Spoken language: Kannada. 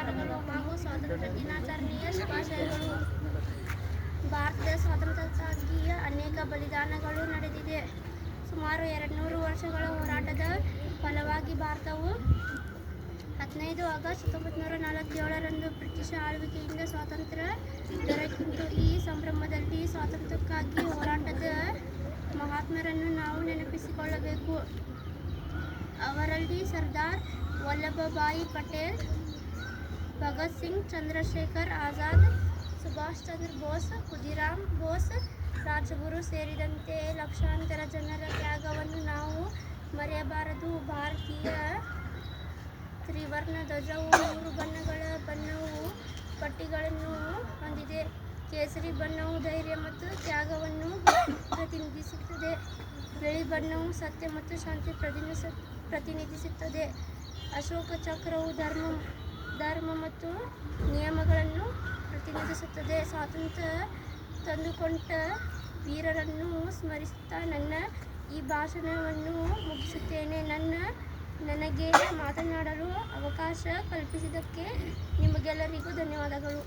ನಮಸ್ಕಾರಗಳು ಹಾಗೂ ಸ್ವಾತಂತ್ರ್ಯ ದಿನಾಚರಣೆಯ ಶುಭಾಶಯಗಳು. ಭಾರತದ ಸ್ವಾತಂತ್ರ್ಯಕ್ಕಾಗಿ ಅನೇಕ ಬಲಿದಾನಗಳು ನಡೆದಿದೆ. ಸುಮಾರು 200 ವರ್ಷಗಳ ಹೋರಾಟದ ಫಲವಾಗಿ ಭಾರತವು 15 ಆಗಸ್ಟ್ 1947ರಂದು ಬ್ರಿಟಿಷ್ ಆಳ್ವಿಕೆಯಿಂದ ಸ್ವಾತಂತ್ರ್ಯ ದೊರೆತಿತ್ತು. ಈ ಸಂಭ್ರಮದಲ್ಲಿ ಸ್ವಾತಂತ್ರ್ಯಕ್ಕಾಗಿ ಹೋರಾಟದ ಮಹಾತ್ಮರನ್ನು ನಾವು ನೆನಪಿಸಿಕೊಳ್ಳಬೇಕು. ಅವರಲ್ಲಿ ಸರ್ದಾರ್ ವಲ್ಲಭಭಾಯಿ ಪಟೇಲ್, ಭಗತ್ ಸಿಂಗ್, ಚಂದ್ರಶೇಖರ್ ಆಜಾದ್, ಸುಭಾಷ್ ಚಂದ್ರ ಬೋಸ್, ಖುದೀರಾಮ್ ಬೋಸ್, ರಾಜಗುರು ಸೇರಿದಂತೆ ಲಕ್ಷಾಂತರ ಜನರ ತ್ಯಾಗವನ್ನು ನಾವು ಮರೆಯಬಾರದು. ಭಾರತೀಯ ತ್ರಿವರ್ಣ ಧ್ವಜವು 3 ಬಣ್ಣಗಳ ಬಣ್ಣವು ಪಟ್ಟಿಗಳನ್ನು ಹೊಂದಿದೆ. ಕೇಸರಿ ಬಣ್ಣವು ಧೈರ್ಯ ಮತ್ತು ತ್ಯಾಗವನ್ನು ಪ್ರತಿನಿಧಿಸುತ್ತದೆ. ಬಿಳಿ ಬಣ್ಣವು ಸತ್ಯ ಮತ್ತು ಶಾಂತಿ ಪ್ರತಿನಿಧಿಸುತ್ತದೆ. ಅಶೋಕ ಚಕ್ರವು ಧರ್ಮ ಮತ್ತು ನಿಯಮಗಳನ್ನು ಪ್ರತಿನಿಧಿಸುತ್ತದೆ. ಸ್ವಾತಂತ್ರ್ಯ ತಂದುಕೊಟ್ಟ ವೀರರನ್ನು ಸ್ಮರಿಸುತ್ತಾ ನನ್ನ ಈ ಭಾಷಣವನ್ನು ಮುಗಿಸುತ್ತೇನೆ. ನನಗೆ ಮಾತನಾಡಲು ಅವಕಾಶ ಕಲ್ಪಿಸಿದ್ದಕ್ಕೆ ನಿಮಗೆಲ್ಲರಿಗೂ ಧನ್ಯವಾದಗಳು.